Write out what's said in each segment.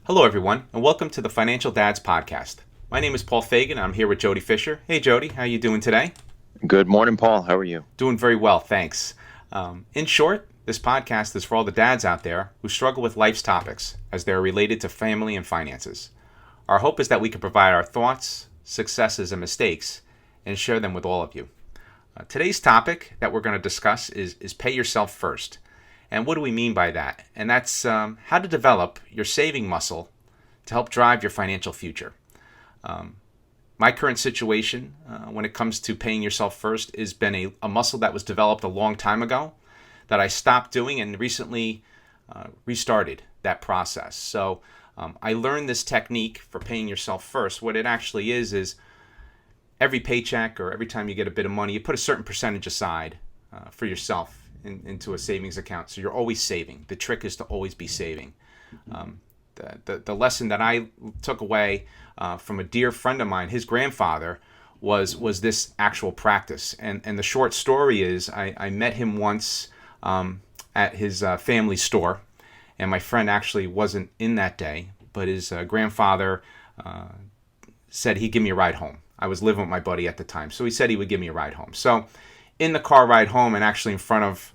Hello, everyone, and welcome to the Financial Dads Podcast. My name is Paul Fagan, and I'm here with Jody Fisher. Hey, Jody, how are you doing today? Good morning, Paul. How are you? Doing very well, thanks. In short, this podcast is for all the dads out there who struggle with life's topics as they're related to family and finances. Our hope is that we can provide our thoughts, successes, and mistakes and share them with all of you. Today's topic that we're going to discuss is pay yourself first. And what do we mean by that? And that's how to develop your saving muscle to help drive your financial future. My current situation when it comes to paying yourself first has been a muscle that was developed a long time ago that I stopped doing and recently restarted that process. So I learned this technique for paying yourself first. What it actually is every paycheck or every time you get a bit of money, you put a certain percentage aside for yourself into a savings account. So you're always saving. The trick is to always be saving. The lesson that I took away from a dear friend of mine, his grandfather, was this actual practice. And the short story is I met him once at his family store. And my friend actually wasn't in that day, but his grandfather said he'd give me a ride home. I was living with my buddy at the time, so he said he would give me a ride home. So in the car ride home and actually in front of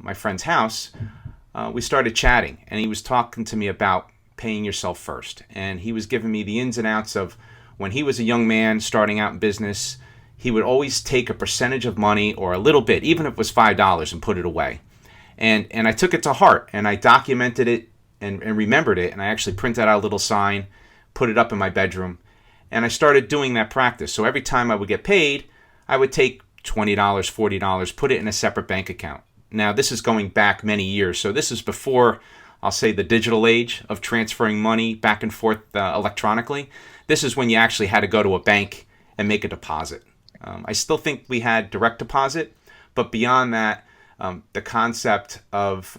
my friend's house, we started chatting, and he was talking to me about paying yourself first. And he was giving me the ins and outs of when he was a young man starting out in business, he would always take a percentage of money or a little bit, even if it was $5, and put it away. And I took it to heart, and I documented it and remembered it, and I actually printed out a little sign, put it up in my bedroom, and I started doing that practice. So every time I would get paid, I would take $20, $40, put it in a separate bank account. Now, this is going back many years, so this is before, I'll say, the digital age of transferring money back and forth electronically. This is when you actually had to go to a bank and make a deposit. I still think we had direct deposit, but beyond that, the concept of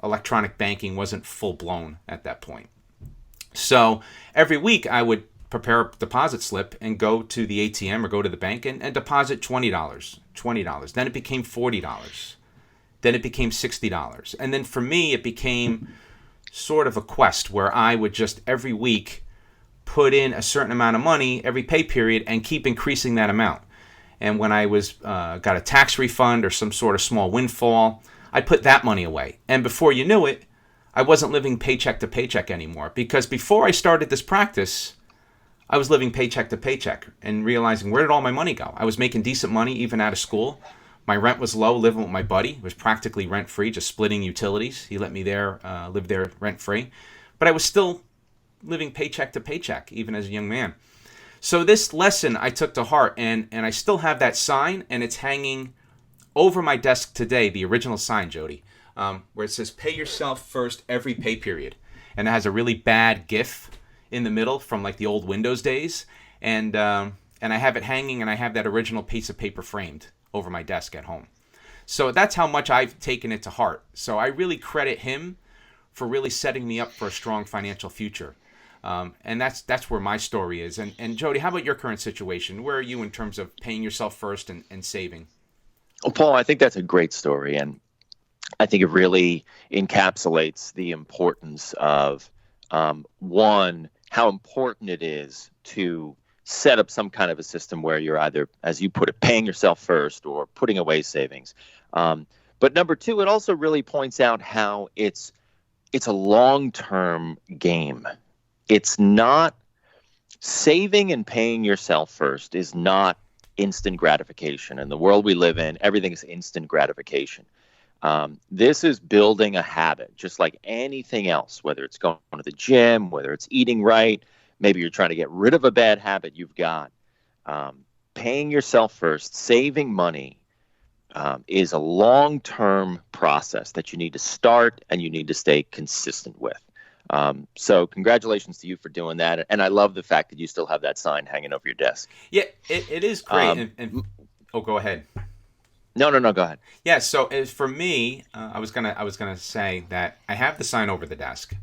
electronic banking wasn't full-blown at that point. So every week I would prepare a deposit slip and go to the ATM or go to the bank and deposit $20. Then it became $40. Then it became $60. And then for me, it became sort of a quest where I would just every week put in a certain amount of money every pay period and keep increasing that amount. And when I was got a tax refund or some sort of small windfall, I put that money away. And before you knew it, I wasn't living paycheck to paycheck anymore. Because before I started this practice, I was living paycheck to paycheck and realizing, where did all my money go? I was making decent money even out of school. My rent was low, living with my buddy. It was practically rent-free, just splitting utilities. He let me live there rent-free. But I was still living paycheck to paycheck, even as a young man. So this lesson I took to heart, and I still have that sign, and it's hanging over my desk today, the original sign, Jody, where it says, pay yourself first every pay period. And it has a really bad GIF in the middle from like the old Windows days. And I have it hanging, and I have that original piece of paper framed over my desk at home. So that's how much I've taken it to heart. So I really credit him for really setting me up for a strong financial future. And that's where my story is. And Jody, how about your current situation? Where are you in terms of paying yourself first and saving? Well, Paul, I think that's a great story. And I think it really encapsulates the importance of, one, how important it is to set up some kind of a system where you're either, as you put it, paying yourself first or putting away savings. But number two, it also really points out how it's a long-term game. It's not saving and paying yourself first is not instant gratification. In the world we live in, everything is instant gratification. This is building a habit, just like anything else, whether it's going to the gym, whether it's eating right, maybe you're trying to get rid of a bad habit you've got. Paying yourself first, saving money is a long-term process that you need to start and you need to stay consistent with. So congratulations to you for doing that. And I love the fact that you still have that sign hanging over your desk. Yeah, it is great. Oh, go ahead. No, go ahead. Yeah, so as for me, I was gonna say that I have the sign over the desk.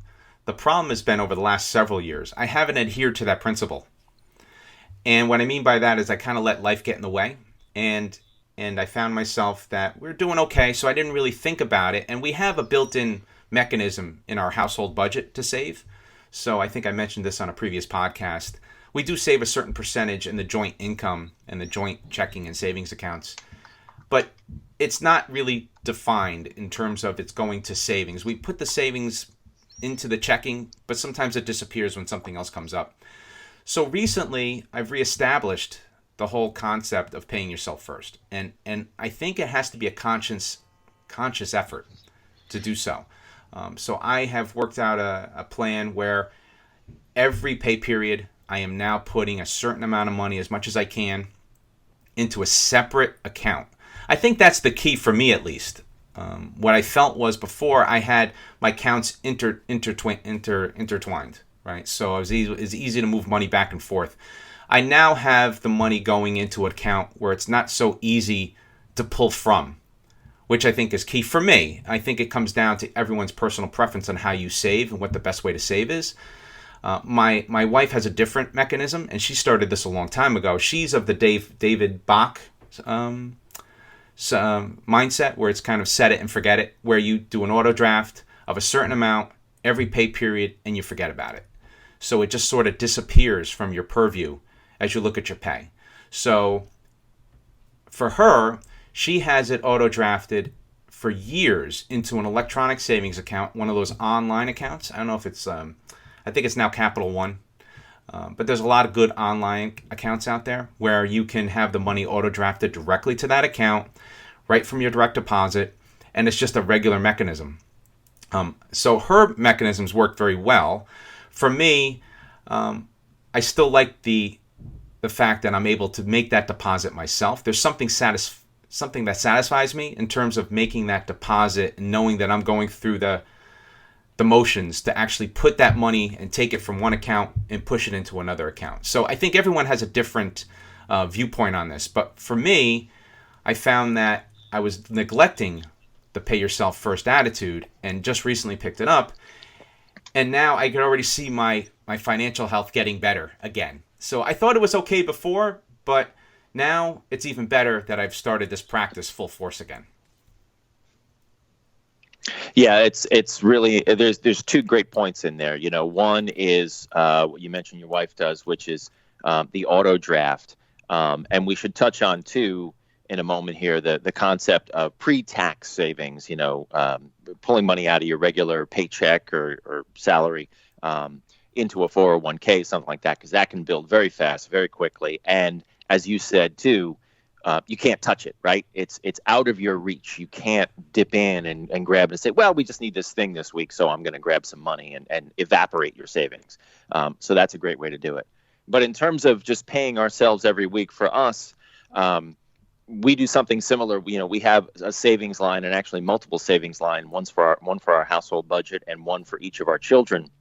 The problem has been over the last several years, I haven't adhered to that principle. And what I mean by that is I kind of let life get in the way. And I found myself that we're doing okay, so I didn't really think about it. And we have a built-in mechanism in our household budget to save. So I think I mentioned this on a previous podcast. We do save a certain percentage in the joint income and the joint checking and savings accounts, but it's not really defined in terms of it's going to savings. We put the savings into the checking, but sometimes it disappears when something else comes up. So recently, I've reestablished the whole concept of paying yourself first, and I think it has to be a conscious effort to do so. So I have worked out a plan where every pay period, I am now putting a certain amount of money, as much as I can, into a separate account. I think that's the key for me, at least. What I felt was before I had my accounts intertwined, right? So it was easy to move money back and forth. I now have the money going into an account where it's not so easy to pull from, which I think is key for me. I think it comes down to everyone's personal preference on how you save and what the best way to save is. My wife has a different mechanism, and she started this a long time ago. She's of the David Bach mindset, where it's kind of set it and forget it, where you do an auto draft of a certain amount every pay period and you forget about it. So it just sort of disappears from your purview as you look at your pay. So for her, she has it auto drafted for years into an electronic savings account, one of those online accounts. I don't know if it's, I think it's now Capital One. But there's a lot of good online accounts out there where you can have the money auto drafted directly to that account right from your direct deposit, and it's just a regular mechanism. So her mechanisms work very well. For me, I still like the fact that I'm able to make that deposit myself. There's something that satisfies me in terms of making that deposit and knowing that I'm going through the motions to actually put that money and take it from one account and push it into another account. So I think everyone has a different viewpoint on this. But for me, I found that I was neglecting the pay yourself first attitude and just recently picked it up. And now I can already see my financial health getting better again. So I thought it was okay before, but now it's even better that I've started this practice full force again. Yeah, it's really, there's two great points in there. One is what you mentioned your wife does, which is the auto draft, and we should touch on too in a moment here the concept of pre-tax savings. Pulling money out of your regular paycheck or salary into a 401k, something like that, because that can build very fast, very quickly, and as you said too. You can't touch it, right? It's out of your reach. You can't dip in and grab and say, well, we just need this thing this week, so I'm going to grab some money and evaporate your savings. So that's a great way to do it. But in terms of just paying ourselves every week, for us, we do something similar. We have a savings line, and actually multiple savings line, one for our household budget and one for each of our children.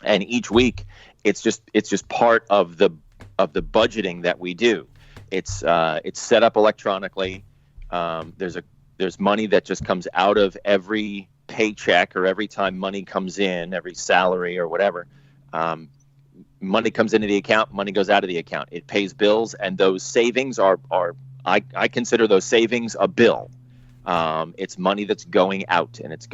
And each week, it's just part of the budgeting that we do. It's set up electronically. There's money that just comes out of every paycheck, or every time money comes in, every salary or whatever. Money comes into the account, money goes out of the account. It pays bills, and those savings are I consider those savings a bill. It's money that's going out, and it's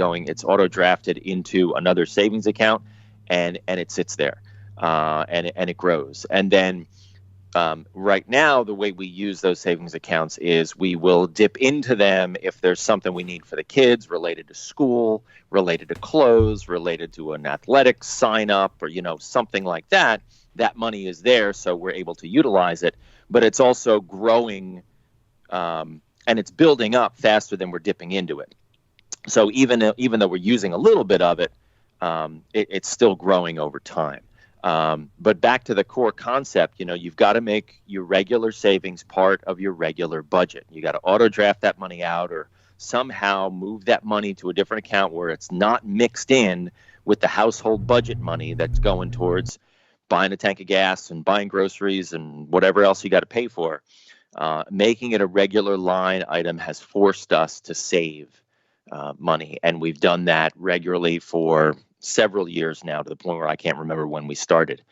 auto drafted into another savings account, and it sits there, and it grows, and then. Right now, the way we use those savings accounts is we will dip into them if there's something we need for the kids related to school, related to clothes, related to an athletics sign up, or something like that. That money is there, so we're able to utilize it. But it's also growing, and it's building up faster than we're dipping into it. So even though we're using a little bit of it, it's still growing over time. But back to the core concept, you've got to make your regular savings part of your regular budget. You got to auto draft that money out, or somehow move that money to a different account where it's not mixed in with the household budget money that's going towards buying a tank of gas and buying groceries and whatever else you got to pay for. Making it a regular line item has forced us to save money, and we've done that regularly for several years now, to the point where I can't remember when we started.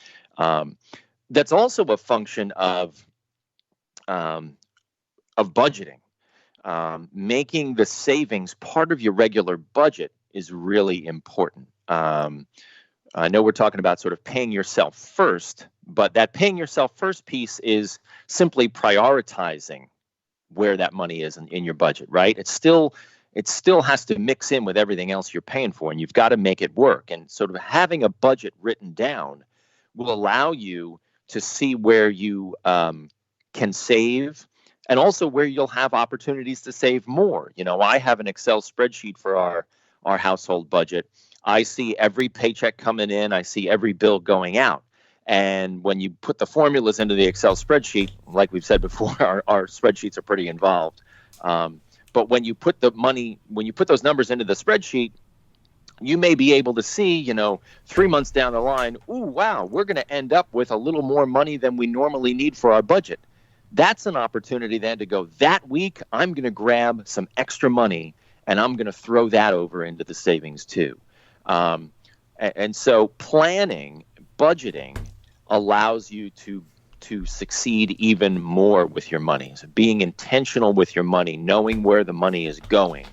That's also a function of budgeting. Making the savings part of your regular budget is really important. I know we're talking about sort of paying yourself first, but that paying yourself first piece is simply prioritizing where that money is in your budget, right? It still has to mix in with everything else you're paying for, and you've got to make it work. And sort of having a budget written down will allow you to see where you can save, and also where you'll have opportunities to save more. I have an Excel spreadsheet for our household budget. I see every paycheck coming in. I see every bill going out. And when you put the formulas into the Excel spreadsheet, like we've said before, our spreadsheets are pretty involved. But when you put those numbers into the spreadsheet, you may be able to see, 3 months down the line, ooh, wow, we're going to end up with a little more money than we normally need for our budget. That's an opportunity then to go, that week, I'm going to grab some extra money and I'm going to throw that over into the savings too. And so planning, budgeting allows you to succeed even more with your money. So being intentional with your money, knowing where the money is going,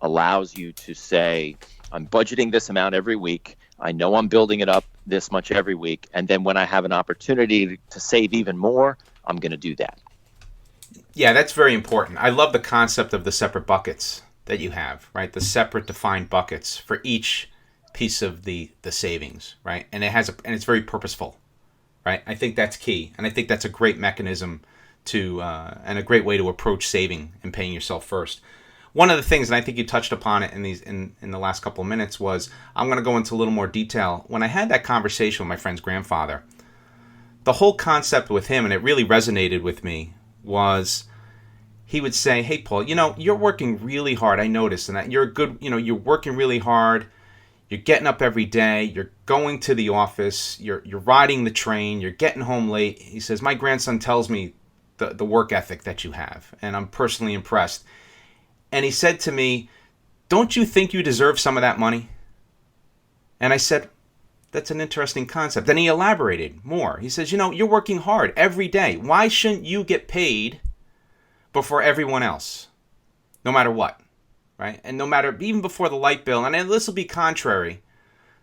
allows you to say, I'm budgeting this amount every week. I know I'm building it up this much every week. And then when I have an opportunity to save even more, I'm going to do that. Yeah, that's very important. I love the concept of the separate buckets that you have, right? The separate defined buckets for each piece of the savings, right? And it's very purposeful, right? I think that's key. And I think that's a great mechanism and a great way to approach saving and paying yourself first. One of the things, and I think you touched upon it in the last couple of minutes, was I'm going to go into a little more detail. When I had that conversation with my friend's grandfather, the whole concept with him, and it really resonated with me, was he would say, hey, Paul, you're working really hard. I noticed, and that you're good, you're working really hard. You're getting up every day. You're going to the office. You're riding the train. You're getting home late. He says, my grandson tells me the work ethic that you have, and I'm personally impressed. And he said to me, don't you think you deserve some of that money? And I said, that's an interesting concept. Then he elaborated more. He says, you're working hard every day. Why shouldn't you get paid before everyone else, no matter what, right? And no matter, even before the light bill, and this will be contrary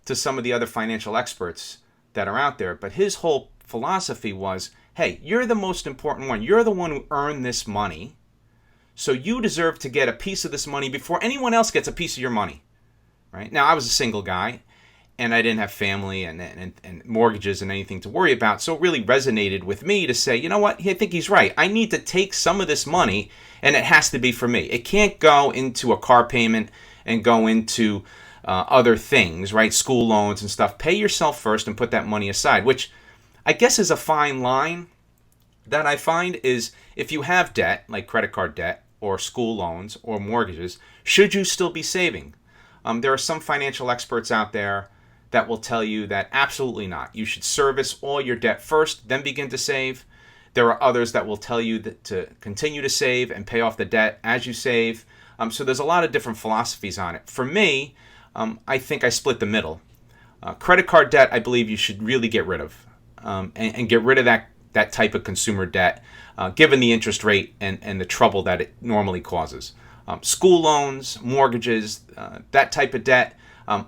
to some of the other financial experts that are out there, but his whole philosophy was, hey, you're the most important one. You're the one who earned this money. So you deserve to get a piece of this money before anyone else gets a piece of your money, right? Now, I was a single guy, and I didn't have family and mortgages and anything to worry about, so it really resonated with me to say, you know what, I think he's right. I need to take some of this money, and it has to be for me. It can't go into a car payment and go into other things, right? School loans and stuff. Pay yourself first and put that money aside, which I guess is a fine line that I find is if you have debt, like credit card debt, or school loans or mortgages, should you still be saving? There are some financial experts out there that will tell you that absolutely not. You should service all your debt first, then begin to save. There are others that will tell you that to continue to save and pay off the debt as you save. So there's a lot of different philosophies on it. For me, I think I split the middle. Credit card debt, I believe you should really get rid of, and get rid of that type of consumer debt, given the interest rate and the trouble that it normally causes. School loans, mortgages, that type of debt,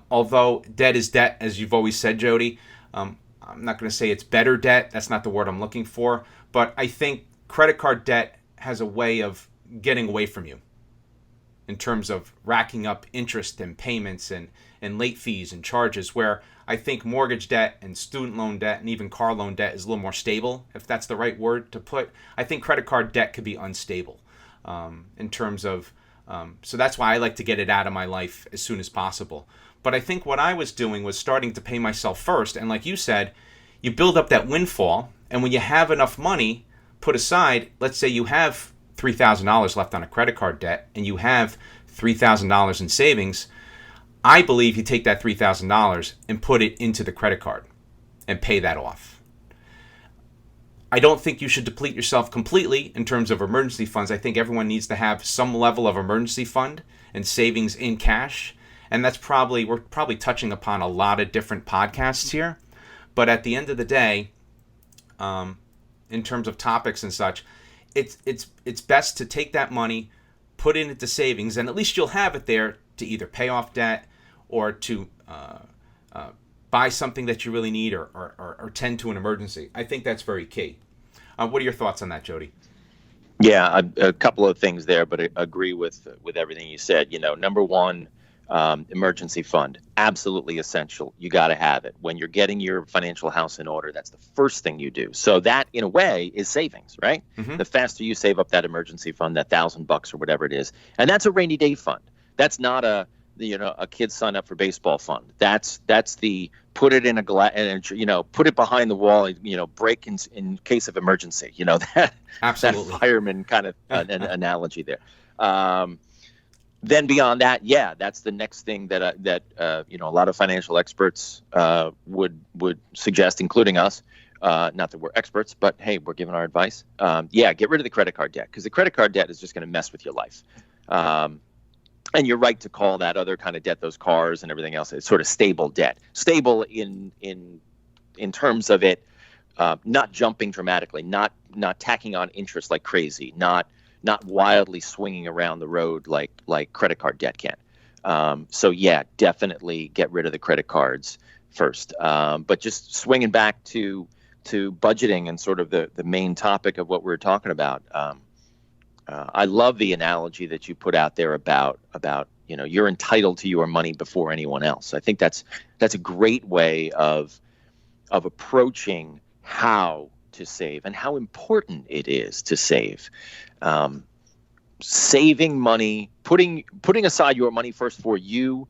although debt is debt, as you've always said, Jody, I'm not going to say it's better debt. That's not the word I'm looking for. But I think credit card debt has a way of getting away from you in terms of racking up interest and payments and late fees and charges, where I think mortgage debt and student loan debt and even car loan debt is a little more stable, if that's the right word to put. I think credit card debt could be unstable in terms of, so that's why I like to get it out of my life as soon as possible. But I think what I was doing was starting to pay myself first. And like you said, you build up that windfall. And when you have enough money put aside, let's say you have $3,000 left on a credit card debt and you have $3,000 in savings, I believe you take that $3,000 and put it into the credit card and pay that off. I don't think you should deplete yourself completely in terms of emergency funds. I think everyone needs to have some level of emergency fund and savings in cash. And we're probably touching upon a lot of different podcasts here. But at the end of the day, in terms of topics and such, it's best to take that money, put it into savings, and at least you'll have it there to either pay off debt or to buy something that you really need or tend to an emergency. I think that's very key. What are your thoughts on that, Jody? Yeah, a couple of things there, but I agree with everything you said. Number one, emergency fund, absolutely essential. You got to have it when you're getting your financial house in order. That's the first thing you do. So that, in a way, is savings, right? Mm-hmm. The faster you save up that emergency fund, that $1,000 or whatever it is, and that's a rainy day fund. That's not a kid sign up for baseball fund. That's the put it in a glass and put it behind the wall. Break in case of emergency. That Absolutely. that fireman kind of an analogy there. Then beyond that, yeah, that's the next thing that a lot of financial experts would suggest, including us. Not that we're experts, but hey, we're giving our advice. Get rid of the credit card debt, because the credit card debt is just going to mess with your life. And you're right to call that other kind of debt, those cars and everything else, it's sort of stable debt. Stable in terms of it not jumping dramatically, not tacking on interest like crazy, not wildly swinging around the road like credit card debt can. So yeah, definitely get rid of the credit cards first. But just swinging back to budgeting and sort of the main topic of what we're talking about. I love the analogy that you put out there about you're entitled to your money before anyone else. I think that's a great way of approaching how to save and how important it is to save. Saving money, putting aside your money first for you,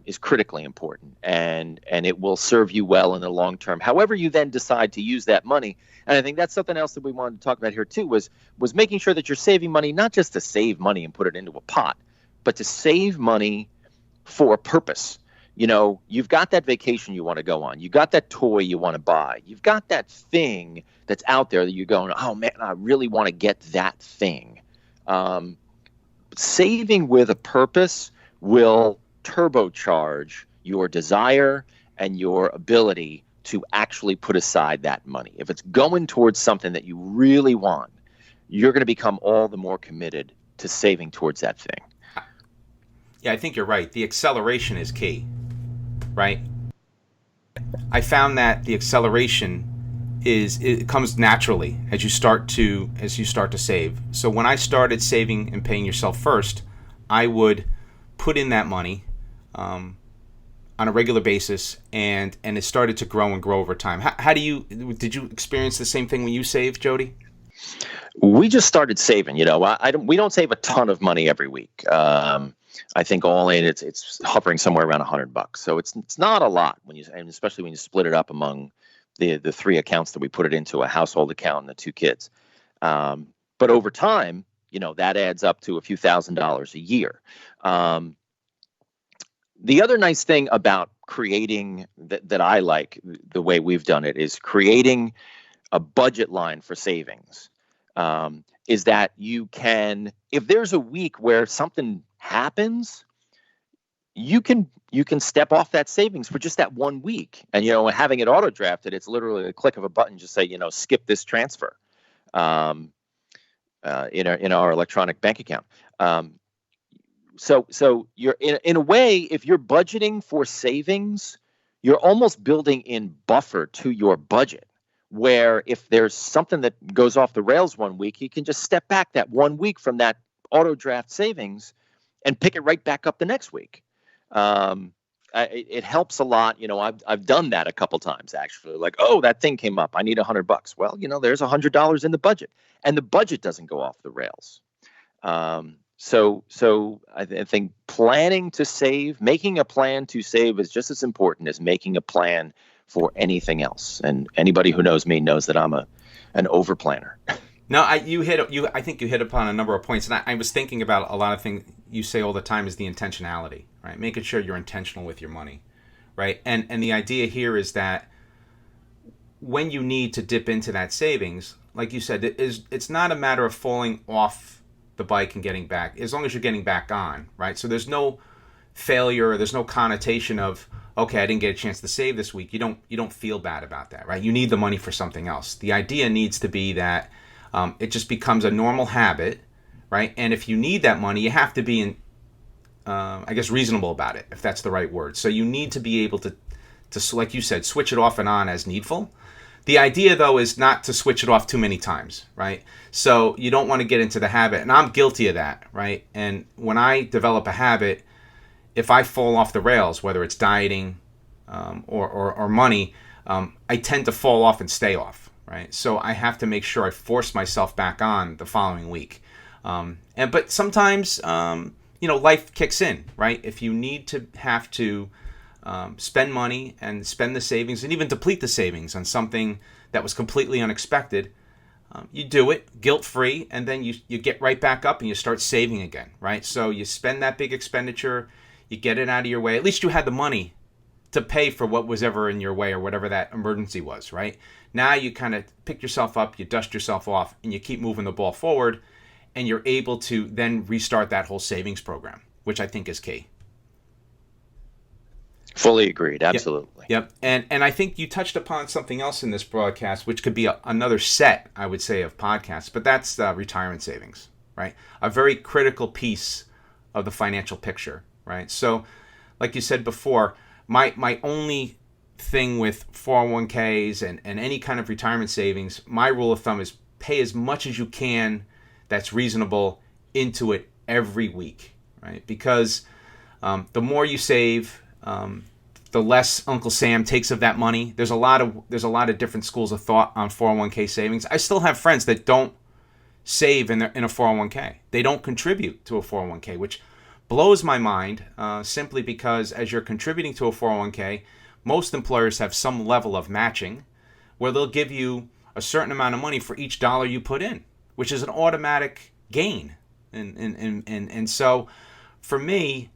is critically important, and it will serve you well in the long term. However you then decide to use that money. And I think that's something else that we wanted to talk about here too, was making sure that you're saving money, not just to save money and put it into a pot, but to save money for a purpose. You've got that vacation you want to go on. You got that toy you want to buy. You've got that thing that's out there that you're going, oh man, I really want to get that thing. Saving with a purpose will turbocharge your desire and your ability to actually put aside that money. If it's going towards something that you really want, you're going to become all the more committed to saving towards that thing. Yeah, I think you're right. The acceleration is key, right? I found that the acceleration it comes naturally as you start to save. So when I started saving and paying yourself first, I would put in that money on a regular basis, and it started to grow and grow over time. How did you experience the same thing when you saved, Jody? We just started saving. We don't save a ton of money every week. I think all in it's hovering somewhere around $100. So it's not a lot and especially when you split it up among the three accounts that we put it into, a household account and the two kids. But over time, that adds up to a few $1,000s a year. The other nice thing about creating that I like the way we've done it is creating a budget line for savings. Is that you can, if there's a week where something happens, you can step off that savings for just that 1 week. And having it auto drafted, it's literally a click of a button. Just say skip this transfer in our electronic bank account. So you're in a way, if you're budgeting for savings, you're almost building in buffer to your budget, where if there's something that goes off the rails 1 week, you can just step back that 1 week from that auto draft savings and pick it right back up the next week. It helps a lot. I've done that a couple times actually. Like, oh, that thing came up. I need $100. Well, there's $100 in the budget, and the budget doesn't go off the rails. So I think planning to save, making a plan to save is just as important as making a plan for anything else. And anybody who knows me knows that I'm an over planner. No, I think you hit upon a number of points, and I was thinking about a lot of things you say all the time is the intentionality, right? Making sure you're intentional with your money, right? And the idea here is that when you need to dip into that savings, like you said, it's not a matter of falling off the bike and getting back, as long as you're getting back on, right? So there's no failure, or there's no connotation of, okay, I didn't get a chance to save this week. You don't feel bad about that, right? You need the money for something else. The idea needs to be that it just becomes a normal habit, right? And if you need that money, you have to be reasonable about it, if that's the right word. So you need to be able to to, like you said, switch it off and on as needful. The idea, though, is not to switch it off too many times, right? So you don't want to get into the habit, and I'm guilty of that, right? And when I develop a habit, if I fall off the rails, whether it's dieting or money, I tend to fall off and stay off, right? So I have to make sure I force myself back on the following week. But sometimes, life kicks in, right? If you need to have to spend money and spend the savings and even deplete the savings on something that was completely unexpected, you do it guilt-free, and then you get right back up and you start saving again, right? So you spend that big expenditure, you get it out of your way. At least you had the money to pay for what was ever in your way or whatever that emergency was, right? Now you kind of pick yourself up, you dust yourself off, and you keep moving the ball forward, and you're able to then restart that whole savings program, which I think is key. Fully agreed. Absolutely. Yep. And I think you touched upon something else in this broadcast, which could be another set, I would say, of podcasts, but that's retirement savings, right? A very critical piece of the financial picture, right? So, like you said before, my only thing with 401ks and any kind of retirement savings, my rule of thumb is pay as much as you can that's reasonable into it every week, right? Because the more you save, the less Uncle Sam takes of that money. There's a lot of different schools of thought on 401k savings. I still have friends that don't save in a 401k. They don't contribute to a 401k, which blows my mind, simply because as you're contributing to a 401k, most employers have some level of matching where they'll give you a certain amount of money for each dollar you put in, which is an automatic gain. And so for me,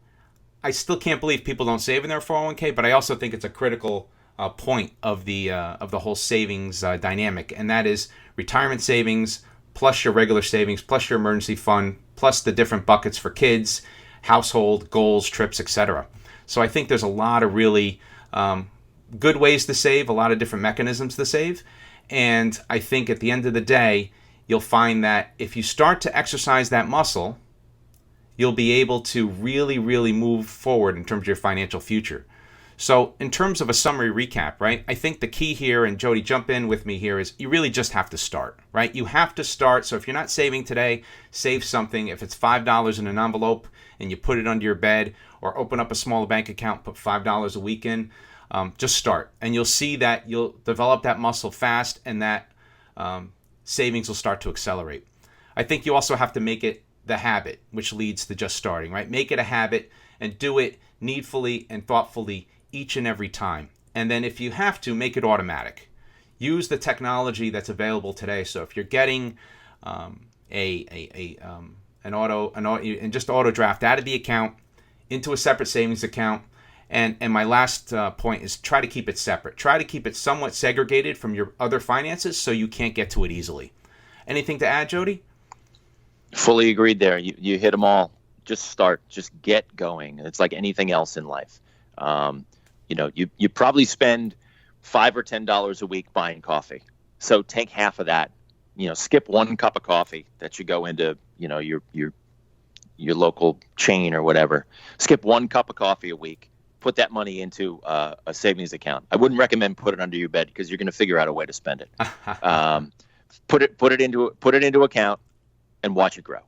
I still can't believe people don't save in their 401k, but I also think it's a critical point of the whole savings dynamic, and that is retirement savings plus your regular savings plus your emergency fund plus the different buckets for kids, household, goals, trips, etc. So I think there's a lot of really good ways to save, a lot of different mechanisms to save, and I think at the end of the day, you'll find that if you start to exercise that muscle, you'll be able to really, really move forward in terms of your financial future. So in terms of a summary recap, right, I think the key here, and Jody, jump in with me here, is you really just have to start, right? You have to start. So if you're not saving today, save something. If it's $5 in an envelope and you put it under your bed, or open up a small bank account, put $5 a week in, just start. And you'll see that you'll develop that muscle fast, and that savings will start to accelerate. I think you also have to make it the habit, which leads to just starting, right? Make it a habit and do it needfully and thoughtfully each and every time. And then if you have to, make it automatic. Use the technology that's available today. So if you're getting an auto draft out of the account into a separate savings account, and my last point is try to keep it separate. Try to keep it somewhat segregated from your other finances so you can't get to it easily. Anything to add, Jody? Fully agreed there. You hit them all. Just start. Just get going. It's like anything else in life. You probably spend $5 or $10 a week buying coffee. So take half of that. Skip one cup of coffee that you go into, your local chain or whatever. Skip one cup of coffee a week. Put that money into a savings account. I wouldn't recommend put it under your bed because you're going to figure out a way to spend it. Put it into account and watch it grow.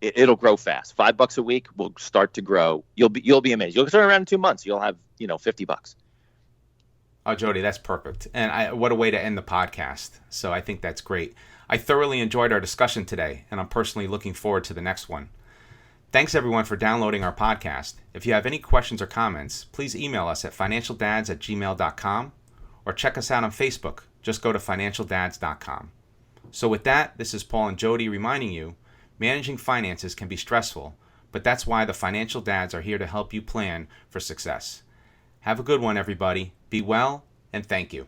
It'll grow fast. $5 a week will start to grow. You'll be amazed. You'll turn around in 2 months. You'll have $50. Oh, Jody, that's perfect. And what a way to end the podcast. So I think that's great. I thoroughly enjoyed our discussion today, and I'm personally looking forward to the next one. Thanks, everyone, for downloading our podcast. If you have any questions or comments, please email us at financialdads@gmail.com or check us out on Facebook. Just go to financialdads.com. So with that, this is Paul and Jody reminding you, managing finances can be stressful, but that's why the Financial Dads are here to help you plan for success. Have a good one, everybody. Be well, and thank you.